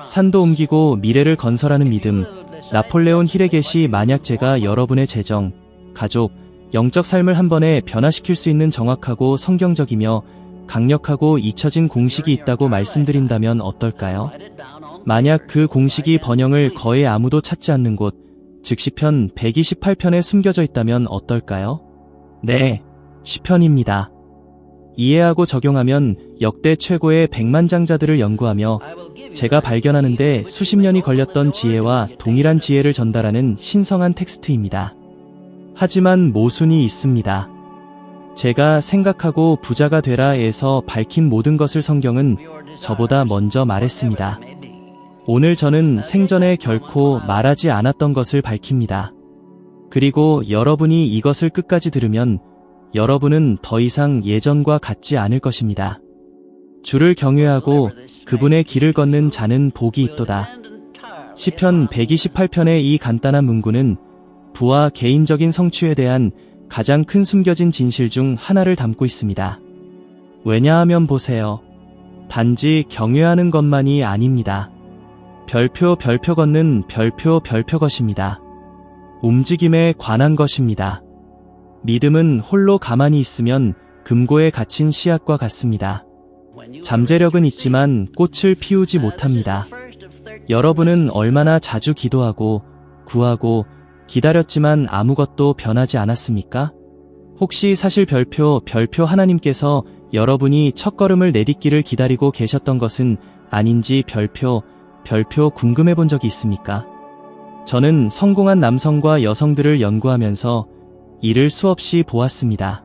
산도 옮기고 미래를 건설하는 믿음. 나폴레온 힐에게시 만약 제가 여러분의 재정, 가족, 영적 삶을 한 번에 변화시킬 수 있는 정확하고 성경적이며 강력하고 잊혀진 공식이 있다고 말씀드린다면 어떨까요? 만약 그 공식이 번영을 거의 아무도 찾지 않는 곳, 즉 시편 128편에 숨겨져 있다면 어떨까요? 네, 시편입니다. 이해하고 적용하면 역대 최고의 백만장자들을 연구하며 제가 발견하는데 수십 년이 걸렸던 지혜와 동일한 지혜를 전달하는 신성한 텍스트입니다. 하지만 모순이 있습니다. 제가 생각하고 부자가 되라에서 밝힌 모든 것을 성경은 저보다 먼저 말했습니다. 오늘 저는 생전에 결코 말하지 않았던 것을 밝힙니다. 그리고 여러분이 이것을 끝까지 들으면 여러분은 더 이상 예전과 같지 않을 것입니다. 주를 경외하고 그분의 길을 걷는 자는 복이 있도다. 시편 128편의 이 간단한 문구는 부와 개인적인 성취에 대한 가장 큰 숨겨진 진실 중 하나를 담고 있습니다. 왜냐하면 보세요. 단지 경외하는 것만이 아닙니다. 별표 걷는 별표 것입니다. 움직임에 관한 것입니다. 믿음은 홀로 가만히 있으면 금고에 갇힌 씨앗과 같습니다. 잠재력은 있지만 꽃을 피우지 못합니다. 여러분은 얼마나 자주 기도하고 구하고 기다렸지만 아무것도 변하지 않았습니까? 혹시 사실 별표 하나님께서 여러분이 첫걸음을 내딛기를 기다리고 계셨던 것은 아닌지 별표 궁금해 본 적이 있습니까? 저는 성공한 남성과 여성들을 연구하면서 이를 수없이 보았습니다.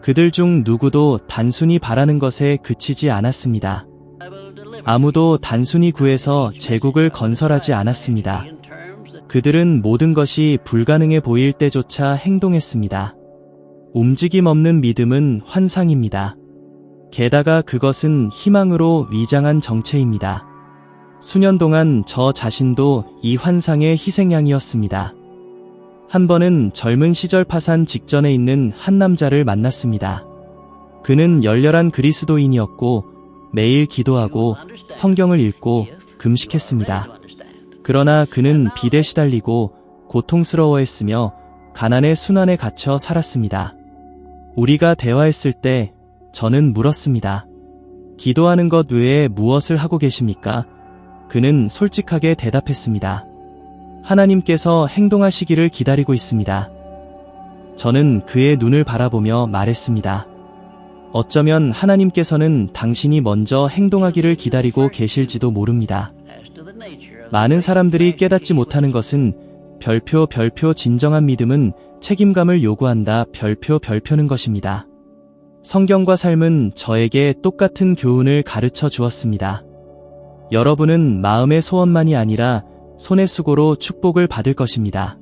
그들 중 누구도 단순히 바라는 것에 그치지 않았습니다. 아무도 단순히 구해서 제국을 건설하지 않았습니다. 그들은 모든 것이 불가능해 보일 때조차 행동했습니다. 움직임 없는 믿음은 환상입니다. 게다가 그것은 희망으로 위장한 정체입니다. 수년 동안 저 자신도 이 환상의 희생양이었습니다. 한 번은 젊은 시절 파산 직전에 있는 한 남자를 만났습니다. 그는 열렬한 그리스도인이었고 매일 기도하고 성경을 읽고 금식했습니다. 그러나 그는 빚에 시달리고 고통스러워했으며 가난의 순환에 갇혀 살았습니다. 우리가 대화했을 때 저는 물었습니다. 기도하는 것 외에 무엇을 하고 계십니까? 그는 솔직하게 대답했습니다. 하나님께서 행동하시기를 기다리고 있습니다. 저는 그의 눈을 바라보며 말했습니다. 어쩌면 하나님께서는 당신이 먼저 행동하기를 기다리고 계실지도 모릅니다. 많은 사람들이 깨닫지 못하는 것은 별표 진정한 믿음은 책임감을 요구한다 별표는 것입니다. 성경과 삶은 저에게 똑같은 교훈을 가르쳐 주었습니다. 여러분은 마음의 소원만이 아니라 손의 수고로 축복을 받을 것입니다.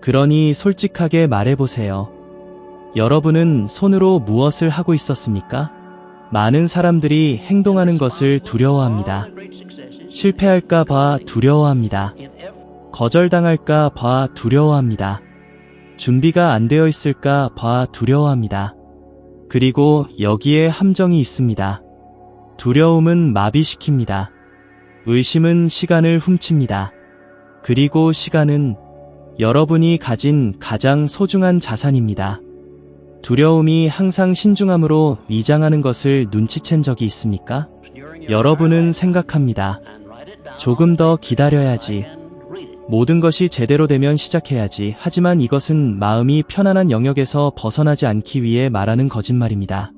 그러니 솔직하게 말해보세요. 여러분은 손으로 무엇을 하고 있었습니까? 많은 사람들이 행동하는 것을 두려워합니다. 실패할까 봐 두려워합니다. 거절당할까 봐 두려워합니다. 준비가 안 되어 있을까 봐 두려워합니다. 그리고 여기에 함정이 있습니다. 두려움은 마비시킵니다. 의심은 시간을 훔칩니다. 그리고 시간은 여러분이 가진 가장 소중한 자산입니다. 두려움이 항상 신중함으로 위장하는 것을 눈치챈 적이 있습니까? 여러분은 생각합니다. 조금 더 기다려야지. 모든 것이 제대로 되면 시작해야지. 하지만 이것은 마음이 편안한 영역에서 벗어나지 않기 위해 말하는 거짓말입니다.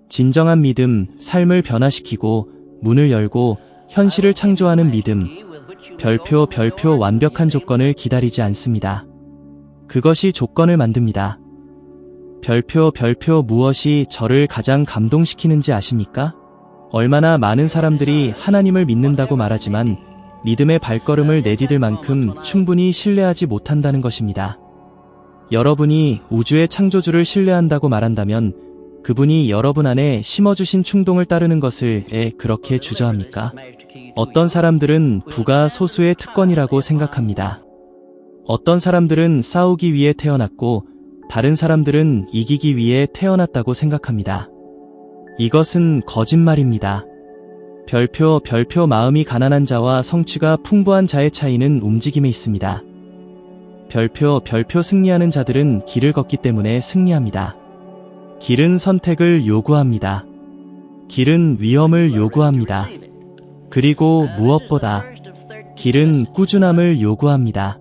진정한 믿음, 삶을 변화시키고 문을 열고 현실을 창조하는 믿음, 별표 완벽한 조건을 기다리지 않습니다. 그것이 조건을 만듭니다. 별표 무엇이 저를 가장 감동시키는지 아십니까? 얼마나 많은 사람들이 하나님을 믿는다고 말하지만 믿음의 발걸음을 내디딜 만큼 충분히 신뢰하지 못한다는 것입니다. 여러분이 우주의 창조주를 신뢰한다고 말한다면 그분이 여러분 안에 심어주신 충동을 따르는 것을 그렇게 주저합니까? 어떤 사람들은 부가 소수의 특권이라고 생각합니다. 어떤 사람들은 싸우기 위해 태어났고 다른 사람들은 이기기 위해 태어났다고 생각합니다. 이것은 거짓말입니다. 별표 마음이 가난한 자와 성취가 풍부한 자의 차이는 움직임에 있습니다. 별표 승리하는 자들은 길을 걷기 때문에 승리합니다. 길은 선택을 요구합니다. 길은 위험을 요구합니다. 그리고 무엇보다 길은 꾸준함을 요구합니다.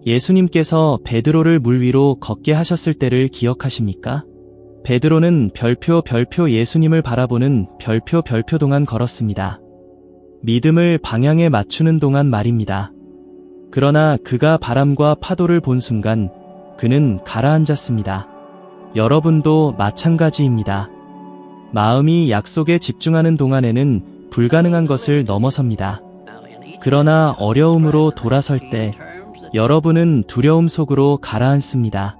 예수님께서 베드로를 물 위로 걷게 하셨을 때를 기억하십니까? 베드로는 별표 예수님을 바라보는 별표 동안 걸었습니다. 믿음을 방향에 맞추는 동안 말입니다. 그러나 그가 바람과 파도를 본 순간 그는 가라앉았습니다. 여러분도 마찬가지입니다. 마음이 약속에 집중하는 동안에는 불가능한 것을 넘어섭니다. 그러나 어려움으로 돌아설 때 여러분은 두려움 속으로 가라앉습니다.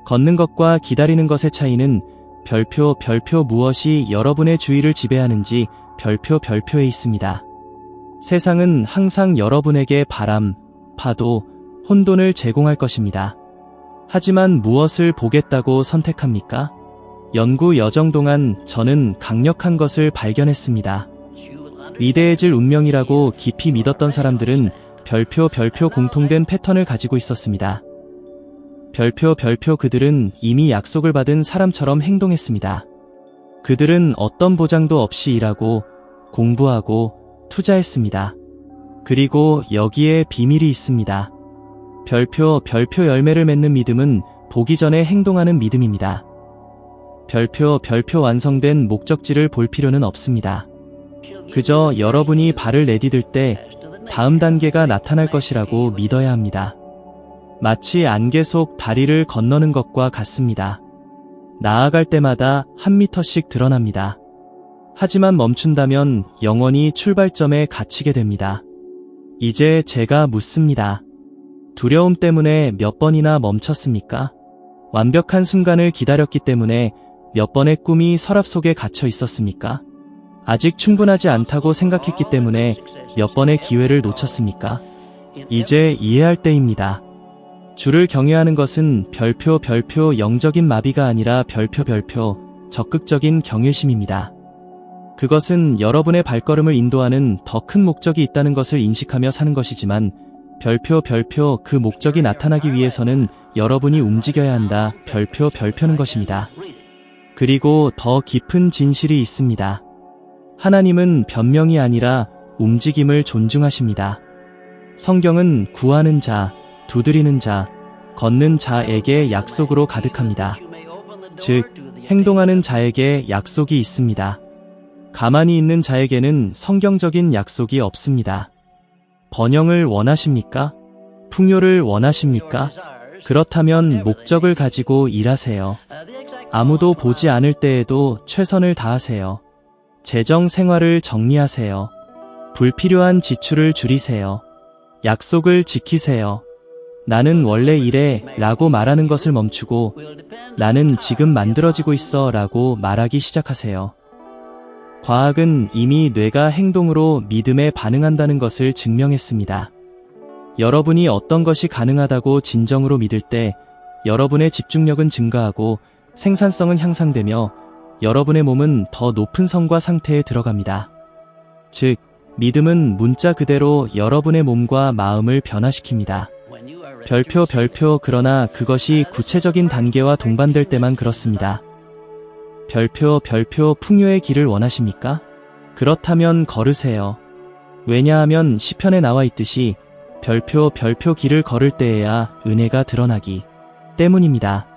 걷는 것과 기다리는 것의 차이는 별표 무엇이 여러분의 주의를 지배하는지 별표에 있습니다. 세상은 항상 여러분에게 바람, 파도, 혼돈을 제공할 것입니다. 하지만 무엇을 보겠다고 선택합니까? 연구 여정 동안 저는 강력한 것을 발견했습니다. 위대해질 운명이라고 깊이 믿었던 사람들은 별표 공통된 패턴을 가지고 있었습니다. 별표 그들은 이미 약속을 받은 사람처럼 행동했습니다. 그들은 어떤 보장도 없이 일하고 공부하고 투자했습니다. 그리고 여기에 비밀이 있습니다. 별표 열매를 맺는 믿음은 보기 전에 행동하는 믿음입니다. 별표 완성된 목적지를 볼 필요는 없습니다. 그저 여러분이 발을 내디딜 때 다음 단계가 나타날 것이라고 믿어야 합니다. 마치 안개 속 다리를 건너는 것과 같습니다. 나아갈 때마다 한 미터씩 드러납니다. 하지만 멈춘다면 영원히 출발점에 갇히게 됩니다. 이제 제가 묻습니다. 두려움 때문에 몇 번이나 멈췄습니까? 완벽한 순간을 기다렸기 때문에 몇 번의 꿈이 서랍 속에 갇혀 있었습니까? 아직 충분하지 않다고 생각했기 때문에 몇 번의 기회를 놓쳤습니까? 이제 이해할 때입니다. 주를 경외하는 것은 별표 영적인 마비가 아니라 별표 적극적인 경외심입니다. 그것은 여러분의 발걸음을 인도하는 더 큰 목적이 있다는 것을 인식하며 사는 것이지만 별표 그 목적이 나타나기 위해서는 여러분이 움직여야 한다. 별표는 것입니다. 그리고 더 깊은 진실이 있습니다. 하나님은 변명이 아니라 움직임을 존중하십니다. 성경은 구하는 자, 두드리는 자, 걷는 자에게 약속으로 가득합니다. 즉, 행동하는 자에게 약속이 있습니다. 가만히 있는 자에게는 성경적인 약속이 없습니다. 번영을 원하십니까? 풍요를 원하십니까? 그렇다면 목적을 가지고 일하세요. 아무도 보지 않을 때에도 최선을 다하세요. 재정 생활을 정리하세요. 불필요한 지출을 줄이세요. 약속을 지키세요. 나는 원래 이래 라고 말하는 것을 멈추고 나는 지금 만들어지고 있어 라고 말하기 시작하세요. 과학은 이미 뇌가 행동으로 믿음에 반응한다는 것을 증명했습니다. 여러분이 어떤 것이 가능하다고 진정으로 믿을 때 여러분의 집중력은 증가하고 생산성은 향상되며 여러분의 몸은 더 높은 성과 상태에 들어갑니다. 즉, 믿음은 문자 그대로 여러분의 몸과 마음을 변화시킵니다. 별표 그러나 그것이 구체적인 단계와 동반될 때만 그렇습니다. 별표 풍요의 길을 원하십니까? 그렇다면 걸으세요. 왜냐하면 시편에 나와 있듯이 별표 길을 걸을 때에야 은혜가 드러나기 때문입니다.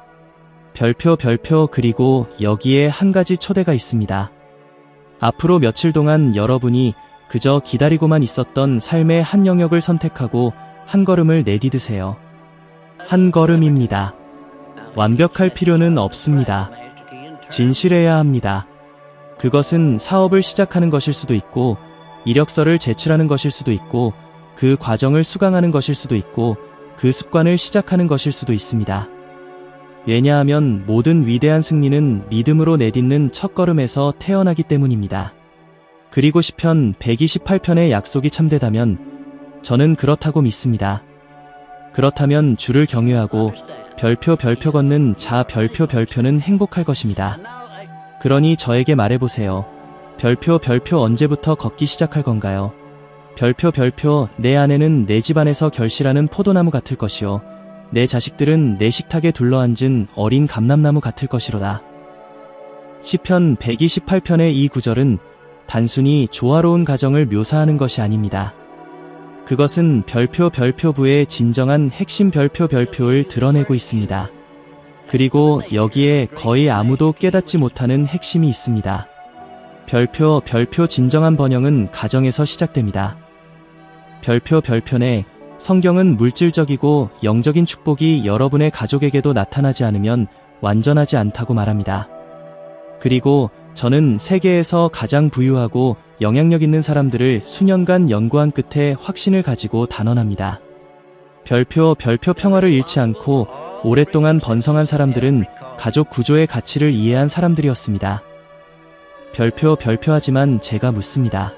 별표 그리고 여기에 한 가지 초대가 있습니다. 앞으로 며칠 동안 여러분이 그저 기다리고만 있었던 삶의 한 영역을 선택하고 한 걸음을 내디드세요. 한 걸음입니다. 완벽할 필요는 없습니다. 진실해야 합니다. 그것은 사업을 시작하는 것일 수도 있고, 이력서를 제출하는 것일 수도 있고, 그 과정을 수강하는 것일 수도 있고, 그 습관을 시작하는 것일 수도 있습니다. 왜냐하면 모든 위대한 승리는 믿음으로 내딛는 첫걸음에서 태어나기 때문입니다. 그리고 시편 128편의 약속이 참되다면 저는 그렇다고 믿습니다. 그렇다면 주를 경외하고 별표 걷는 자 별표는 행복할 것입니다. 그러니 저에게 말해보세요. 별표 별표 언제부터 걷기 시작할 건가요? 별표 별표 내 아내는 내 집안에서 결실하는 포도나무 같을 것이요. 내 자식들은 내 식탁에 둘러앉은 어린 감람나무 같을 것이로다. 시편 128편의 이 구절은 단순히 조화로운 가정을 묘사하는 것이 아닙니다. 그것은 별표 별표부의 진정한 핵심 별표 별표를 드러내고 있습니다. 그리고 여기에 거의 아무도 깨닫지 못하는 핵심이 있습니다. 별표 별표 진정한 번영은 가정에서 시작됩니다. 별표 별표내 성경은 물질적이고 영적인 축복이 여러분의 가족에게도 나타나지 않으면 완전하지 않다고 말합니다. 그리고 저는 세계에서 가장 부유하고 영향력 있는 사람들을 수년간 연구한 끝에 확신을 가지고 단언합니다. 별표 별표 평화를 잃지 않고 오랫동안 번성한 사람들은 가족 구조의 가치를 이해한 사람들이었습니다. 별표 별표하지만 제가 묻습니다.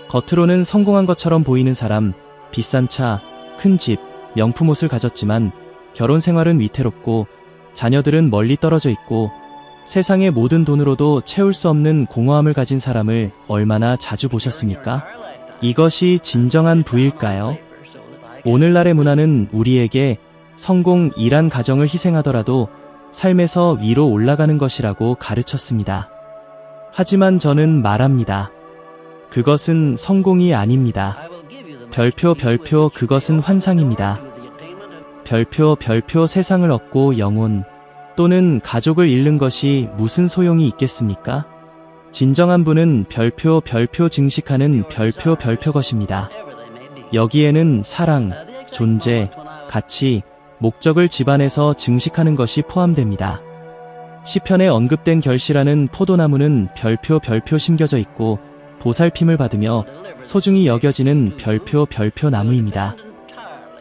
겉으로는 성공한 것처럼 보이는 사람, 비싼 차, 큰 집, 명품 옷을 가졌지만 결혼 생활은 위태롭고 자녀들은 멀리 떨어져 있고 세상의 모든 돈으로도 채울 수 없는 공허함을 가진 사람을 얼마나 자주 보셨습니까? 이것이 진정한 부일까요? 오늘날의 문화는 우리에게 성공이란 가정을 희생하더라도 삶에서 위로 올라가는 것이라고 가르쳤습니다. 하지만 저는 말합니다. 그것은 성공이 아닙니다. 별표 별표 그것은 환상입니다. 별표 별표 세상을 얻고 영혼 또는 가족을 잃는 것이 무슨 소용이 있겠습니까? 진정한 부는 별표 별표 증식하는 별표 별표 것입니다. 여기에는 사랑, 존재, 가치, 목적을 집안에서 증식하는 것이 포함됩니다. 시편에 언급된 결실하는 포도나무는 별표 별표 심겨져 있고 보살핌을 받으며 소중히 여겨지는 별표 별표 나무입니다.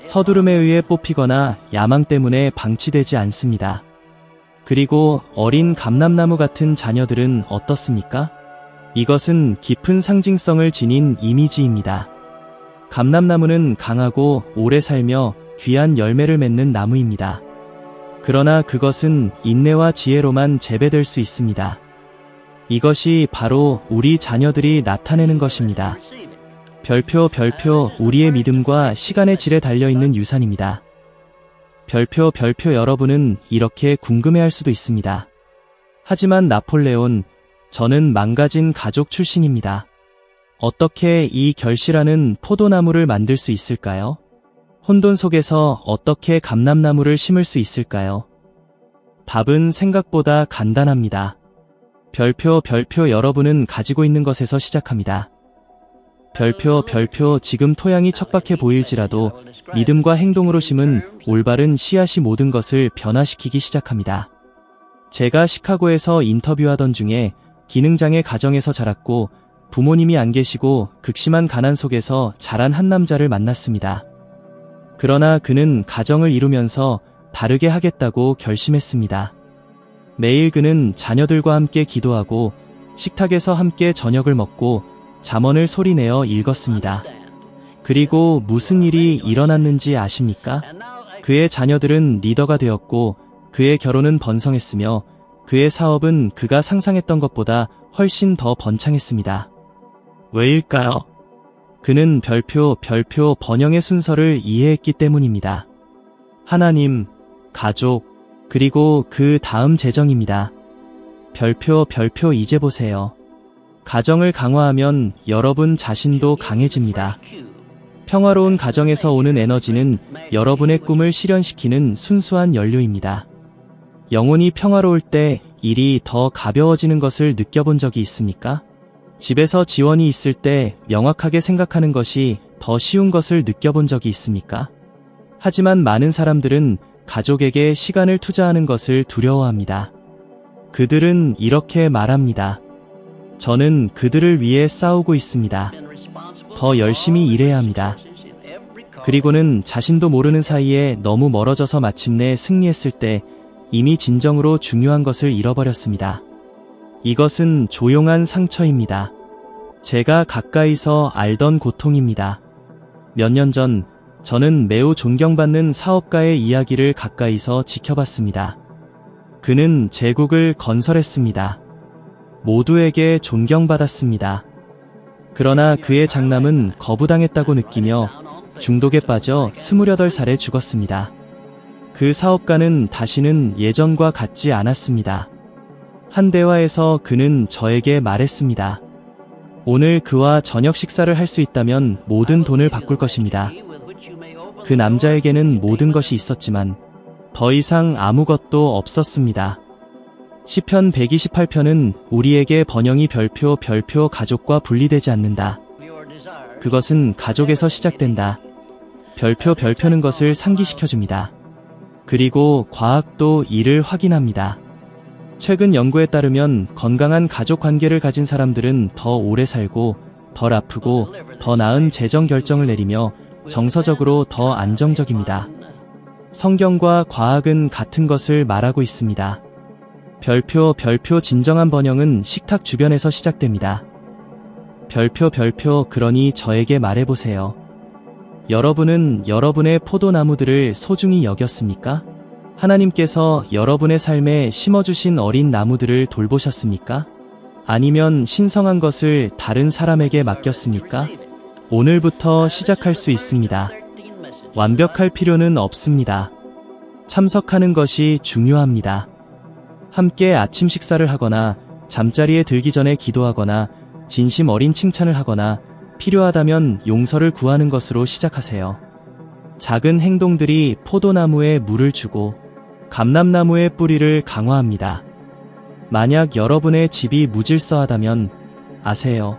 서두름에 의해 뽑히거나 야망 때문에 방치되지 않습니다. 그리고 어린 감람나무 같은 자녀들은 어떻습니까? 이것은 깊은 상징성을 지닌 이미지입니다. 감람나무는 강하고 오래 살며 귀한 열매를 맺는 나무입니다. 그러나 그것은 인내와 지혜로만 재배될 수 있습니다. 이것이 바로 우리 자녀들이 나타내는 것입니다. 별표 별표 우리의 믿음과 시간의 질에 달려있는 유산입니다. 별표 별표 여러분은 이렇게 궁금해할 수도 있습니다. 하지만 나폴레온, 저는 망가진 가족 출신입니다. 어떻게 이 결실하는 포도나무를 만들 수 있을까요? 혼돈 속에서 어떻게 감람나무를 심을 수 있을까요? 답은 생각보다 간단합니다. 별표 별표 여러분은 가지고 있는 것에서 시작합니다. 별표 별표 지금 토양이 척박해 보일지라도 믿음과 행동으로 심은 올바른 씨앗이 모든 것을 변화시키기 시작합니다. 제가 시카고에서 인터뷰하던 중에 기능장애 가정에서 자랐고 부모님이 안 계시고 극심한 가난 속에서 자란 한 남자를 만났습니다. 그러나 그는 가정을 이루면서 다르게 하겠다고 결심했습니다. 매일 그는 자녀들과 함께 기도하고 식탁에서 함께 저녁을 먹고 잠언을 소리내어 읽었습니다. 그리고 무슨 일이 일어났는지 아십니까? 그의 자녀들은 리더가 되었고 그의 결혼은 번성했으며 그의 사업은 그가 상상했던 것보다 훨씬 더 번창했습니다. 왜일까요? 그는 별표 별표 번영의 순서를 이해했기 때문입니다. 하나님, 가족, 그리고 그 다음 재정입니다. 별표 별표 이제 보세요. 가정을 강화하면 여러분 자신도 강해집니다. 평화로운 가정에서 오는 에너지는 여러분의 꿈을 실현시키는 순수한 연료입니다. 영혼이 평화로울 때 일이 더 가벼워지는 것을 느껴본 적이 있습니까? 집에서 지원이 있을 때 명확하게 생각하는 것이 더 쉬운 것을 느껴본 적이 있습니까? 하지만 많은 사람들은 가족에게 시간을 투자하는 것을 두려워합니다. 그들은 이렇게 말합니다. 저는 그들을 위해 싸우고 있습니다. 더 열심히 일해야 합니다. 그리고는 자신도 모르는 사이에 너무 멀어져서 마침내 승리했을 때 이미 진정으로 중요한 것을 잃어버렸습니다. 이것은 조용한 상처입니다. 제가 가까이서 알던 고통입니다. 몇 년 전 저는 매우 존경받는 사업가의 이야기를 가까이서 지켜봤습니다. 그는 제국을 건설했습니다. 모두에게 존경받았습니다. 그러나 그의 장남은 거부당했다고 느끼며 중독에 빠져 28살에 죽었습니다. 그 사업가는 다시는 예전과 같지 않았습니다. 한 대화에서 그는 저에게 말했습니다. 오늘 그와 저녁 식사를 할 수 있다면 모든 돈을 바꿀 것입니다. 그 남자에게는 모든 것이 있었지만 더 이상 아무것도 없었습니다. 시편 128편은 우리에게 번영이 별표 가족과 분리되지 않는다. 그것은 가족에서 시작된다. 별표는 것을 상기시켜줍니다. 그리고 과학도 이를 확인합니다. 최근 연구에 따르면 건강한 가족 관계를 가진 사람들은 더 오래 살고 덜 아프고 더 나은 재정 결정을 내리며 정서적으로 더 안정적입니다. 성경과 과학은 같은 것을 말하고 있습니다. 별표 진정한 번영은 식탁 주변에서 시작됩니다. 별표 그러니 저에게 말해보세요. 여러분은 여러분의 포도나무들을 소중히 여겼습니까? 하나님께서 여러분의 삶에 심어주신 어린 나무들을 돌보셨습니까? 아니면 신성한 것을 다른 사람에게 맡겼습니까? 오늘부터 시작할 수 있습니다. 완벽할 필요는 없습니다. 참석하는 것이 중요합니다. 함께 아침 식사를 하거나 잠자리에 들기 전에 기도하거나 진심 어린 칭찬을 하거나 필요하다면 용서를 구하는 것으로 시작하세요. 작은 행동들이 포도나무에 물을 주고 감람나무의 뿌리를 강화합니다. 만약 여러분의 집이 무질서하다면 아세요.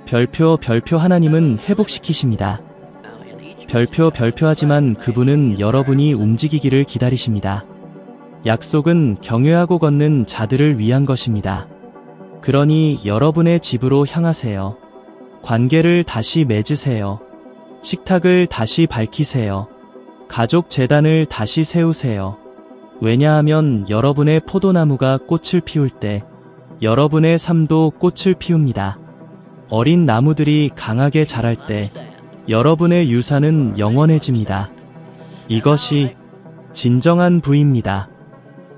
별표 하나님은 회복시키십니다. 별표 하지만 그분은 여러분이 움직이기를 기다리십니다. 약속은 경외하고 걷는 자들을 위한 것입니다. 그러니 여러분의 집으로 향하세요. 관계를 다시 맺으세요. 식탁을 다시 밝히세요. 가족 재단을 다시 세우세요. 왜냐하면 여러분의 포도나무가 꽃을 피울 때 여러분의 삶도 꽃을 피웁니다. 어린 나무들이 강하게 자랄 때 여러분의 유산은 영원해집니다. 이것이 진정한 부입니다.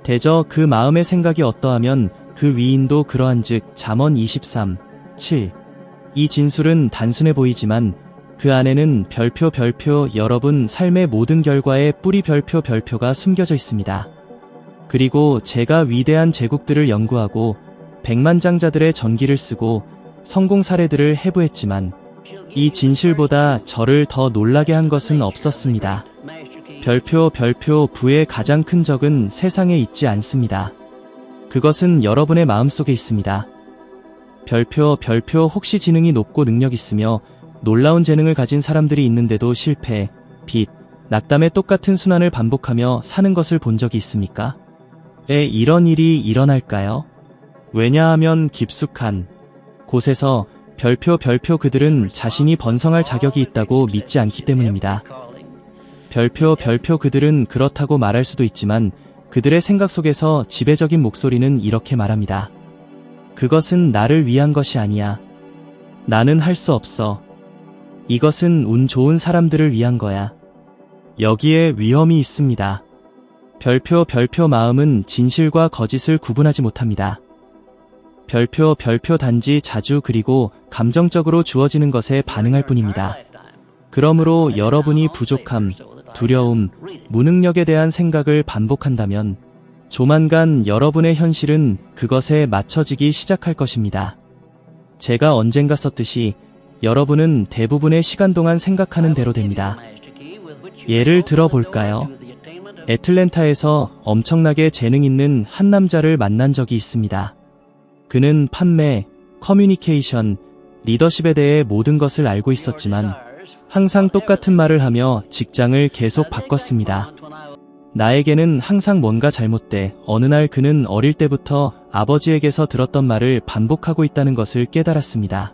대저 그 마음의 생각이 어떠하면 그 위인도 그러한즉 잠언 23:7. 이 진술은 단순해 보이지만 그 안에는 별표 여러분 삶의 모든 결과에 뿌리 별표가 숨겨져 있습니다. 그리고 제가 위대한 제국들을 연구하고 백만장자들의 전기를 쓰고 성공 사례들을 해부했지만 이 진실보다 저를 더 놀라게 한 것은 없었습니다. 별표 부의 가장 큰 적은 세상에 있지 않습니다. 그것은 여러분의 마음속에 있습니다. 별표 혹시 지능이 높고 능력 있으며 놀라운 재능을 가진 사람들이 있는데도 실패, 빚, 낙담의 똑같은 순환을 반복하며 사는 것을 본 적이 있습니까? 이런 일이 일어날까요? 왜냐하면 깊숙한 곳에서 별표 그들은 자신이 번성할 자격이 있다고 믿지 않기 때문입니다. 별표 그들은 그렇다고 말할 수도 있지만 그들의 생각 속에서 지배적인 목소리는 이렇게 말합니다. 그것은 나를 위한 것이 아니야. 나는 할 수 없어. 이것은 운 좋은 사람들을 위한 거야. 여기에 위험이 있습니다. 별표 마음은 진실과 거짓을 구분하지 못합니다. 별표 단지 자주 그리고 감정적으로 주어지는 것에 반응할 뿐입니다. 그러므로 여러분이 부족함, 두려움, 무능력에 대한 생각을 반복한다면 조만간 여러분의 현실은 그것에 맞춰지기 시작할 것입니다. 제가 언젠가 썼듯이 여러분은 대부분의 시간 동안 생각하는 대로 됩니다. 예를 들어 볼까요? 애틀랜타에서 엄청나게 재능 있는 한 남자를 만난 적이 있습니다. 그는 판매, 커뮤니케이션, 리더십에 대해 모든 것을 알고 있었지만 항상 똑같은 말을 하며 직장을 계속 바꿨습니다. 나에게는 항상 뭔가 잘못돼 어느 날 그는 어릴 때부터 아버지에게서 들었던 말을 반복하고 있다는 것을 깨달았습니다.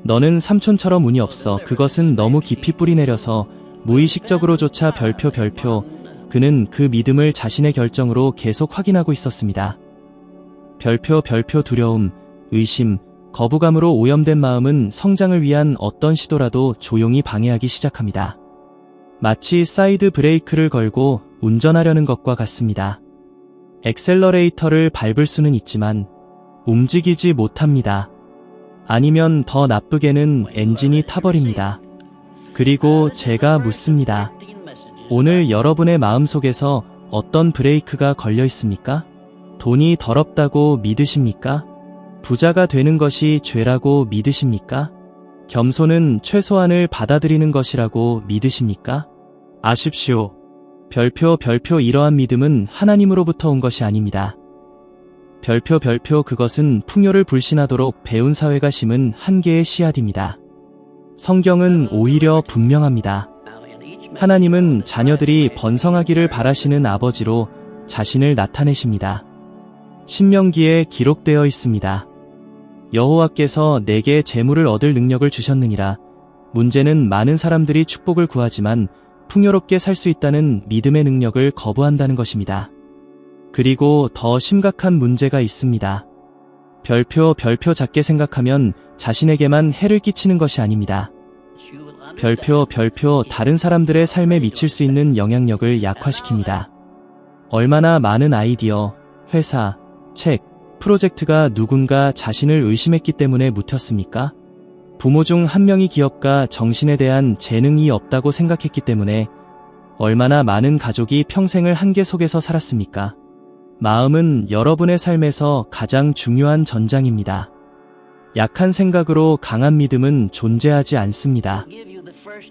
너는 삼촌처럼 운이 없어. 그것은 너무 깊이 뿌리내려서 무의식적으로조차 별표 그는 그 믿음을 자신의 결정으로 계속 확인하고 있었습니다. 별표 두려움, 의심, 거부감으로 오염된 마음은 성장을 위한 어떤 시도라도 조용히 방해하기 시작합니다. 마치 사이드 브레이크를 걸고 운전하려는 것과 같습니다. 엑셀러레이터를 밟을 수는 있지만 움직이지 못합니다. 아니면 더 나쁘게는 엔진이 타버립니다. 그리고 제가 묻습니다. 오늘 여러분의 마음속에서 어떤 브레이크가 걸려 있습니까? 돈이 더럽다고 믿으십니까? 부자가 되는 것이 죄라고 믿으십니까? 겸손은 최소한을 받아들이는 것이라고 믿으십니까? 아십시오. 별표 이러한 믿음은 하나님으로부터 온 것이 아닙니다. 별표 그것은 풍요를 불신하도록 배운 사회가 심은 한계의 씨앗입니다. 성경은 오히려 분명합니다. 하나님은 자녀들이 번성하기를 바라시는 아버지로 자신을 나타내십니다. 신명기에 기록되어 있습니다. 여호와께서 내게 재물을 얻을 능력을 주셨느니라. 문제는 많은 사람들이 축복을 구하지만 풍요롭게 살 수 있다는 믿음의 능력을 거부한다는 것입니다. 그리고 더 심각한 문제가 있습니다. 별표 작게 생각하면 자신에게만 해를 끼치는 것이 아닙니다. 별표 다른 사람들의 삶에 미칠 수 있는 영향력을 약화시킵니다. 얼마나 많은 아이디어, 회사, 책, 프로젝트가 누군가 자신을 의심했기 때문에 묻혔습니까? 부모 중 한 명이 기업가 정신에 대한 재능이 없다고 생각했기 때문에 얼마나 많은 가족이 평생을 한계 속에서 살았습니까? 마음은 여러분의 삶에서 가장 중요한 전장입니다. 약한 생각으로 강한 믿음은 존재하지 않습니다.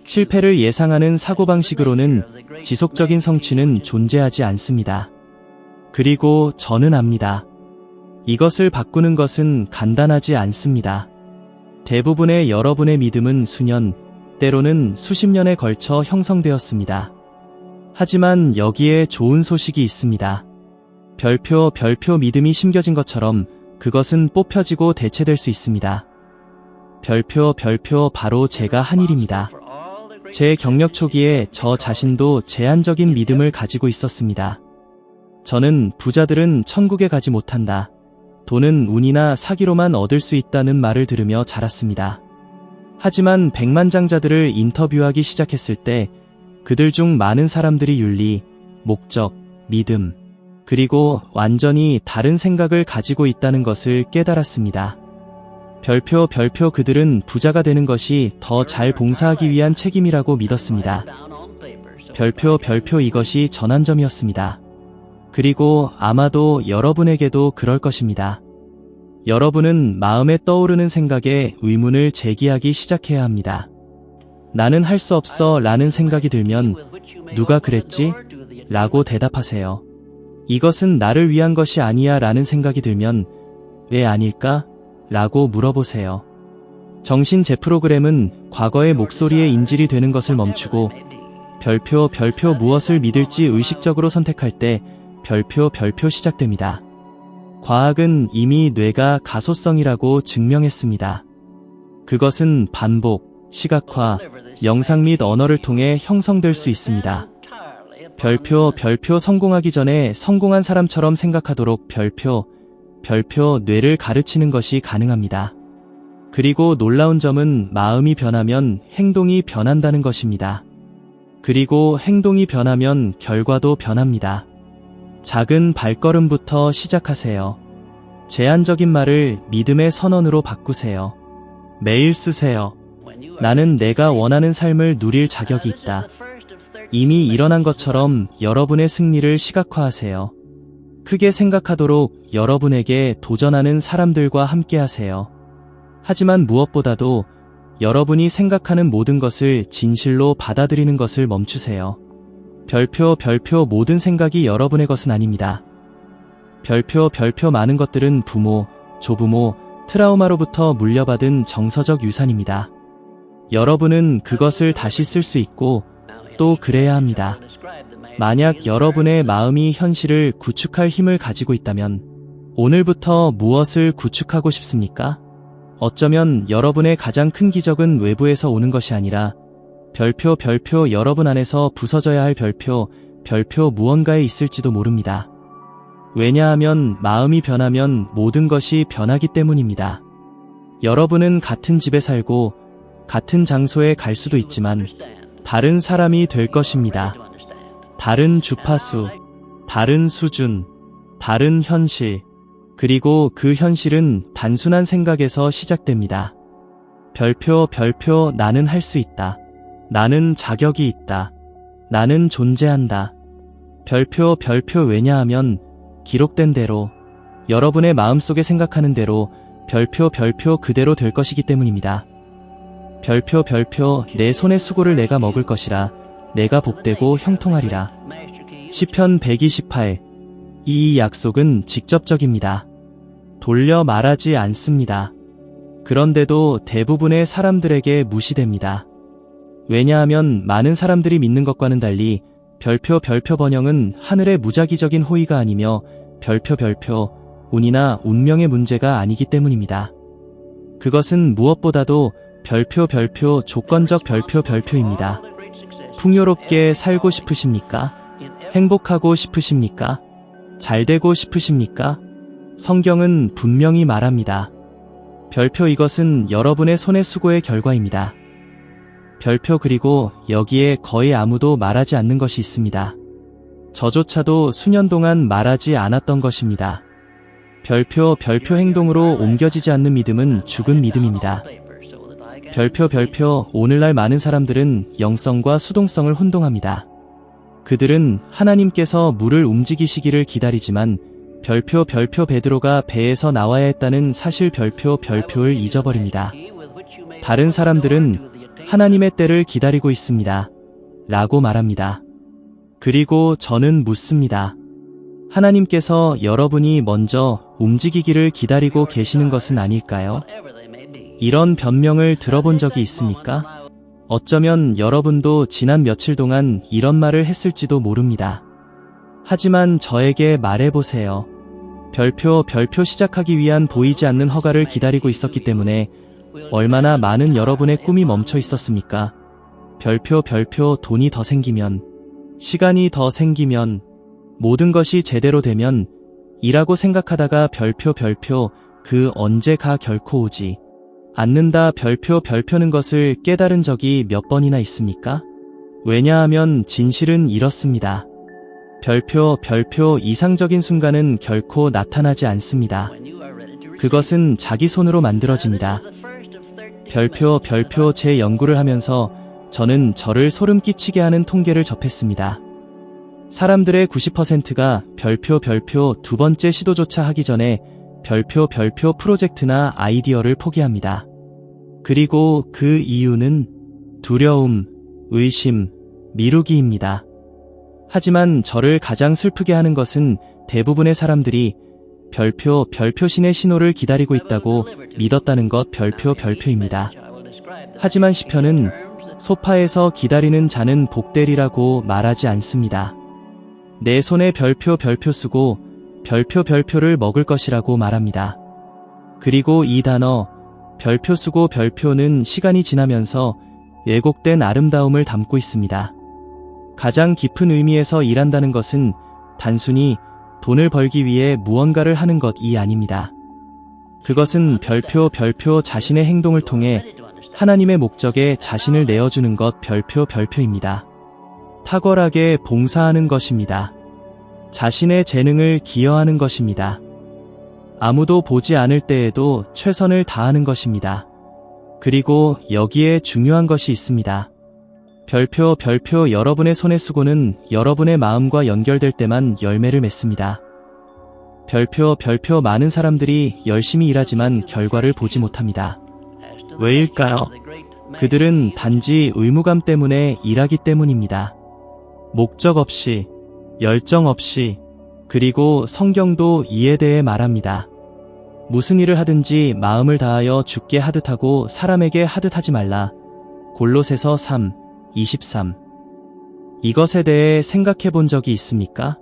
실패를 예상하는 사고방식으로는 지속적인 성취는 존재하지 않습니다. 그리고 저는 압니다. 이것을 바꾸는 것은 간단하지 않습니다. 대부분의 여러분의 믿음은 수년, 때로는 수십 년에 걸쳐 형성되었습니다. 하지만 여기에 좋은 소식이 있습니다. 별표 믿음이 심겨진 것처럼 그것은 뽑혀지고 대체될 수 있습니다. 별표 바로 제가 한 일입니다. 제 경력 초기에 저 자신도 제한적인 믿음을 가지고 있었습니다. 저는 부자들은 천국에 가지 못한다. 돈은 운이나 사기로만 얻을 수 있다는 말을 들으며 자랐습니다. 하지만 백만장자들을 인터뷰하기 시작했을 때 그들 중 많은 사람들이 윤리, 목적, 믿음, 그리고 완전히 다른 생각을 가지고 있다는 것을 깨달았습니다. 별표 그들은 부자가 되는 것이 더 잘 봉사하기 위한 책임이라고 믿었습니다. 별표 이것이 전환점이었습니다. 그리고 아마도 여러분에게도 그럴 것입니다. 여러분은 마음에 떠오르는 생각에 의문을 제기하기 시작해야 합니다. 나는 할 수 없어 라는 생각이 들면 누가 그랬지? 라고 대답하세요. 이것은 나를 위한 것이 아니야 라는 생각이 들면 왜 아닐까? 라고 물어보세요. 정신 재프로그램은 과거의 목소리의 인질이 되는 것을 멈추고 별표 무엇을 믿을지 의식적으로 선택할 때 별표 시작됩니다. 과학은 이미 뇌가 가소성이라고 증명했습니다. 그것은 반복, 시각화, 명상 및 언어를 통해 형성될 수 있습니다. 별표 성공하기 전에 성공한 사람처럼 생각하도록 별표 뇌를 가르치는 것이 가능합니다. 그리고 놀라운 점은 마음이 변하면 행동이 변한다는 것입니다. 그리고 행동이 변하면 결과도 변합니다. 작은 발걸음부터 시작하세요. 제한적인 말을 믿음의 선언으로 바꾸세요. 매일 쓰세요. 나는 내가 원하는 삶을 누릴 자격이 있다. 이미 일어난 것처럼 여러분의 승리를 시각화하세요. 크게 생각하도록 여러분에게 도전하는 사람들과 함께하세요. 하지만 무엇보다도 여러분이 생각하는 모든 것을 진실로 받아들이는 것을 멈추세요. 별표 모든 생각이 여러분의 것은 아닙니다. 별표 많은 것들은 부모, 조부모, 트라우마로부터 물려받은 정서적 유산입니다. 여러분은 그것을 다시 쓸 수 있고 또 그래야 합니다. 만약 여러분의 마음이 현실을 구축할 힘을 가지고 있다면 오늘부터 무엇을 구축하고 싶습니까? 어쩌면 여러분의 가장 큰 기적은 외부에서 오는 것이 아니라 별표 여러분 안에서 부서져야 할 별표 무언가에 있을지도 모릅니다. 왜냐하면 마음이 변하면 모든 것이 변하기 때문입니다. 여러분은 같은 집에 살고 같은 장소에 갈 수도 있지만 다른 사람이 될 것입니다. 다른 주파수, 다른 수준, 다른 현실, 그리고 그 현실은 단순한 생각에서 시작됩니다. 별표, 별표, 나는 할 수 있다. 나는 자격이 있다. 나는 존재한다. 별표, 별표, 왜냐하면 기록된 대로, 여러분의 마음속에 생각하는 대로 별표, 별표 그대로 될 것이기 때문입니다. 별표, 별표, 내 손의 수고를 내가 먹을 것이라. 내가 복되고 형통하리라. 시편 128. 이 약속은 직접적입니다. 돌려 말하지 않습니다. 그런데도 대부분의 사람들에게 무시됩니다. 왜냐하면 많은 사람들이 믿는 것과는 달리 별표, 별표 번영은 하늘의 무작위적인 호의가 아니며 별표, 별표, 운이나 운명의 문제가 아니기 때문입니다. 그것은 무엇보다도 별표, 별표, 조건적 별표, 별표입니다. 풍요롭게 살고 싶으십니까? 행복하고 싶으십니까? 잘 되고 싶으십니까? 성경은 분명히 말합니다. 별표, 이것은 여러분의 손의 수고의 결과입니다. 별표, 그리고 여기에 거의 아무도 말하지 않는 것이 있습니다. 저조차도 수년 동안 말하지 않았던 것입니다. 별표, 별표, 행동으로 옮겨지지 않는 믿음은 죽은 믿음입니다. 별표, 별표, 오늘날 많은 사람들은 영성과 수동성을 혼동합니다. 그들은 하나님께서 물을 움직이시기를 기다리지만 별표, 별표, 베드로가 배에서 나와야 했다는 사실 별표, 별표를 잊어버립니다. 다른 사람들은 하나님의 때를 기다리고 있습니다. 라고 말합니다. 그리고 저는 묻습니다. 하나님께서 여러분이 먼저 움직이기를 기다리고 계시는 것은 아닐까요? 이런 변명을 들어본 적이 있습니까? 어쩌면 여러분도 지난 며칠 동안 이런 말을 했을지도 모릅니다. 하지만 저에게 말해보세요. 별표, 별표 시작하기 위한 보이지 않는 허가를 기다리고 있었기 때문에 얼마나 많은 여러분의 꿈이 멈춰 있었습니까? 별표, 별표, 돈이 더 생기면, 시간이 더 생기면, 모든 것이 제대로 되면, 이라고 생각하다가 별표, 별표, 그 언제가 결코 오지 않는다. 별표, 별표는 것을 깨달은 적이 몇 번이나 있습니까? 왜냐하면 진실은 이렇습니다. 별표, 별표, 이상적인 순간은 결코 나타나지 않습니다. 그것은 자기 손으로 만들어집니다. 별표, 별표, 제 연구를 하면서 저는 저를 소름 끼치게 하는 통계를 접했습니다. 사람들의 90%가 별표, 별표 두 번째 시도조차 하기 전에 별표, 별표 프로젝트나 아이디어를 포기합니다. 그리고 그 이유는 두려움, 의심, 미루기입니다. 하지만 저를 가장 슬프게 하는 것은 대부분의 사람들이 별표, 별표 신의 신호를 기다리고 있다고 믿었다는 것. 별표, 별표입니다. 하지만 시편은 소파에서 기다리는 자는 복되리라고 말하지 않습니다. 내 손에 별표, 별표 쓰고 별표, 별표를 먹을 것이라고 말합니다. 그리고 이 단어 별표 쓰고 별표는 시간이 지나면서 왜곡된 아름다움을 담고 있습니다. 가장 깊은 의미에서 일한다는 것은 단순히 돈을 벌기 위해 무언가를 하는 것이 아닙니다. 그것은 별표, 별표 자신의 행동을 통해 하나님의 목적에 자신을 내어주는 것. 별표, 별표입니다. 탁월하게 봉사하는 것입니다. 자신의 재능을 기여하는 것입니다. 아무도 보지 않을 때에도 최선을 다하는 것입니다. 그리고 여기에 중요한 것이 있습니다. 별표, 별표, 여러분의 손의 수고는 여러분의 마음과 연결될 때만 열매를 맺습니다. 별표, 별표, 많은 사람들이 열심히 일하지만 결과를 보지 못합니다. 왜일까요? 그들은 단지 의무감 때문에 일하기 때문입니다. 목적 없이, 열정 없이, 그리고 성경도 이에 대해 말합니다. 무슨 일을 하든지 마음을 다하여 주께 하듯 하고 사람에게 하듯 하지 말라. 골로새서 3:23. 이것에 대해 생각해 본 적이 있습니까?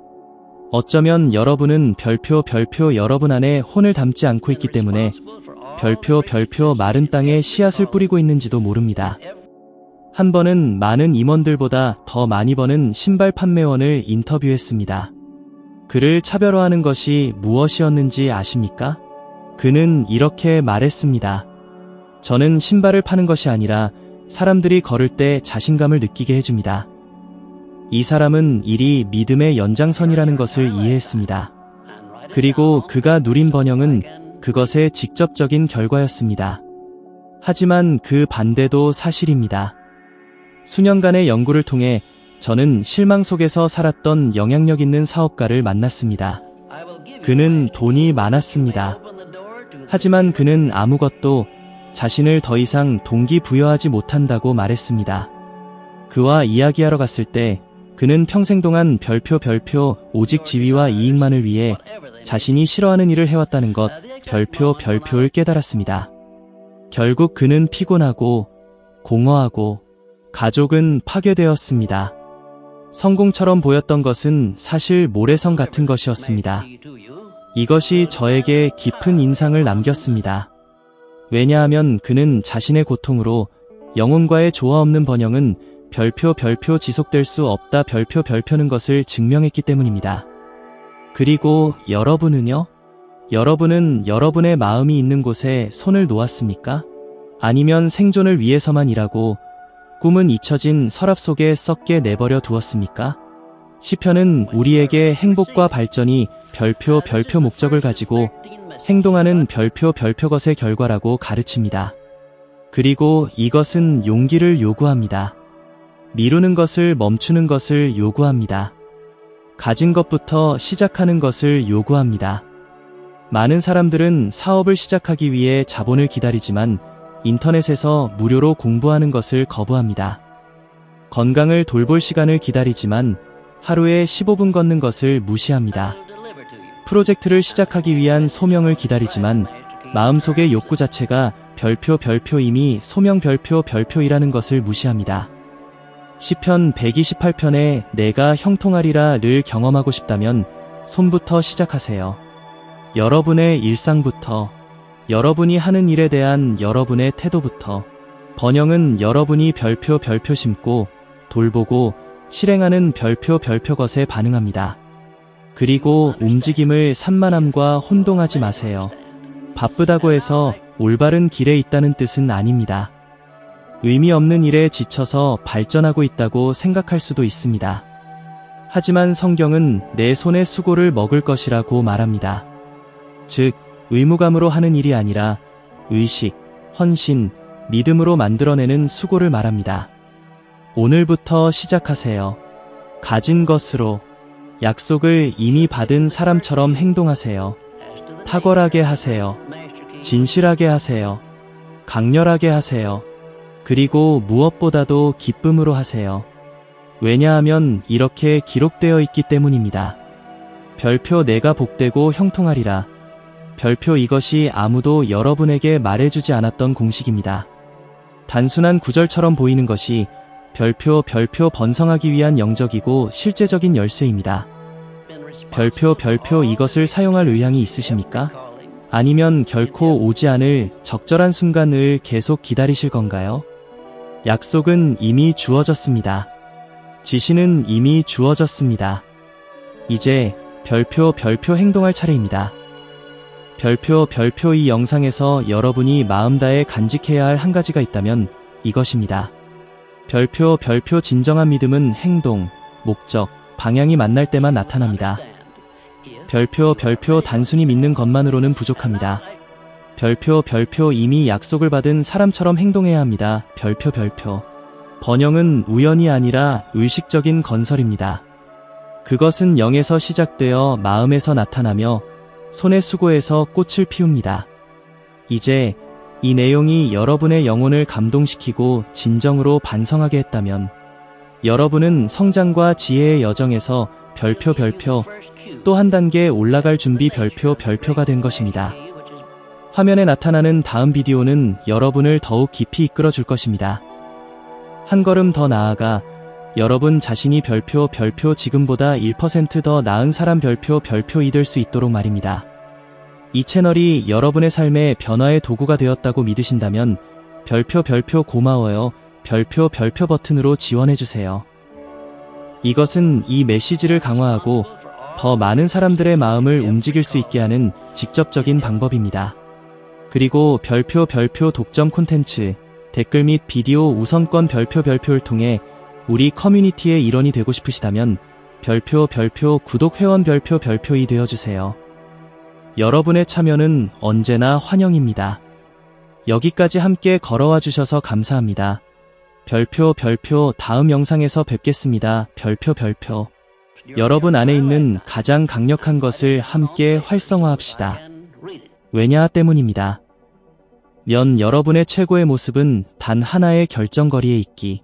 어쩌면 여러분은 별표, 별표, 여러분 안에 혼을 담지 않고 있기 때문에 별표, 별표, 마른 땅에 씨앗을 뿌리고 있는지도 모릅니다. 한 번은 많은 임원들보다 더 많이 버는 신발 판매원을 인터뷰했습니다. 그를 차별화하는 것이 무엇이었는지 아십니까? 그는 이렇게 말했습니다. 저는 신발을 파는 것이 아니라 사람들이 걸을 때 자신감을 느끼게 해줍니다. 이 사람은 일이 믿음의 연장선이라는 것을 이해했습니다. 그리고 그가 누린 번영은 그것의 직접적인 결과였습니다. 하지만 그 반대도 사실입니다. 수년간의 연구를 통해 저는 실망 속에서 살았던 영향력 있는 사업가를 만났습니다. 그는 돈이 많았습니다. 하지만 그는 아무것도 자신을 더 이상 동기부여하지 못한다고 말했습니다. 그와 이야기하러 갔을 때 그는 평생 동안 별표 오직 지위와 이익만을 위해 자신이 싫어하는 일을 해왔다는 것 별표를 깨달았습니다. 결국 그는 피곤하고 공허하고 가족은 파괴되었습니다. 성공처럼 보였던 것은 사실 모래성 같은 것이었습니다. 이것이 저에게 깊은 인상을 남겼습니다. 왜냐하면 그는 자신의 고통으로 영혼과의 조화 없는 번영은 별표 지속될 수 없다 별표는 것을 증명했기 때문입니다. 그리고 여러분은요? 여러분은 여러분의 마음이 있는 곳에 손을 놓았습니까? 아니면 생존을 위해서만 일하고 꿈은 잊혀진 서랍 속에 썩게 내버려 두었습니까? 시편은 우리에게 행복과 발전이 별표 목적을 가지고 행동하는 별표 것의 결과라고 가르칩니다. 그리고 이것은 용기를 요구합니다. 미루는 것을 멈추는 것을 요구합니다. 가진 것부터 시작하는 것을 요구합니다. 많은 사람들은 사업을 시작하기 위해 자본을 기다리지만 인터넷에서 무료로 공부하는 것을 거부합니다. 건강을 돌볼 시간을 기다리지만 하루에 15분 걷는 것을 무시합니다. 프로젝트를 시작하기 위한 소명을 기다리지만 마음속의 욕구 자체가 별표 이미 소명 별표이라는 것을 무시합니다. 시편 128편에 내가 형통하리라를 경험하고 싶다면 손부터 시작하세요. 여러분의 일상부터, 여러분이 하는 일에 대한 여러분의 태도부터, 번영은 여러분이 별표 심고 돌보고 실행하는 별표 것에 반응합니다. 그리고 움직임을 산만함과 혼동하지 마세요. 바쁘다고 해서 올바른 길에 있다는 뜻은 아닙니다. 의미 없는 일에 지쳐서 발전하고 있다고 생각할 수도 있습니다. 하지만 성경은 내 손의 수고를 먹을 것이라고 말합니다. 즉, 의무감으로 하는 일이 아니라 의식, 헌신, 믿음으로 만들어내는 수고를 말합니다. 오늘부터 시작하세요. 가진 것으로 약속을 이미 받은 사람처럼 행동하세요. 탁월하게 하세요. 진실하게 하세요. 강렬하게 하세요. 그리고 무엇보다도 기쁨으로 하세요. 왜냐하면 이렇게 기록되어 있기 때문입니다. 별표 내가 복되고 형통하리라. 별표 이것이 아무도 여러분에게 말해주지 않았던 공식입니다. 단순한 구절처럼 보이는 것이 별표 번성하기 위한 영적이고 실제적인 열쇠입니다. 별표 이것을 사용할 의향이 있으십니까? 아니면 결코 오지 않을 적절한 순간을 계속 기다리실 건가요? 약속은 이미 주어졌습니다. 지시는 이미 주어졌습니다. 이제 별표 행동할 차례입니다. 별표 이 영상에서 여러분이 마음 다해 간직해야 할 한 가지가 있다면 이것입니다. 별표 진정한 믿음은 행동, 목적, 방향이 만날 때만 나타납니다. 별표 단순히 믿는 것만으로는 부족합니다. 별표 이미 약속을 받은 사람처럼 행동해야 합니다. 별표 번영은 우연이 아니라 의식적인 건설입니다. 그것은 영에서 시작되어 마음에서 나타나며 손의 수고에서 꽃을 피웁니다. 이제 이 내용이 여러분의 영혼을 감동시키고 진정으로 반성하게 했다면 여러분은 성장과 지혜의 여정에서 별표 또 한 단계 올라갈 준비 별표가 된 것입니다. 화면에 나타나는 다음 비디오는 여러분을 더욱 깊이 이끌어 줄 것입니다. 한 걸음 더 나아가 여러분 자신이 별표 지금보다 1% 더 나은 사람 별표이 될 수 있도록 말입니다. 이 채널이 여러분의 삶의 변화의 도구가 되었다고 믿으신다면 별표 고마워요 별표 버튼으로 지원해주세요. 이것은 이 메시지를 강화하고 더 많은 사람들의 마음을 움직일 수 있게 하는 직접적인 방법입니다. 그리고 별표 독점 콘텐츠, 댓글 및 비디오 우선권 별표를 통해 우리 커뮤니티의 일원이 되고 싶으시다면 별표 구독 회원 별표이 되어주세요. 여러분의 참여는 언제나 환영입니다. 여기까지 함께 걸어와 주셔서 감사합니다. 별표 다음 영상에서 뵙겠습니다. 별표. 여러분 안에 있는 가장 강력한 것을 함께 활성화합시다. 왜냐 때문입니다. 여러분의 최고의 모습은 단 하나의 결정거리에 있기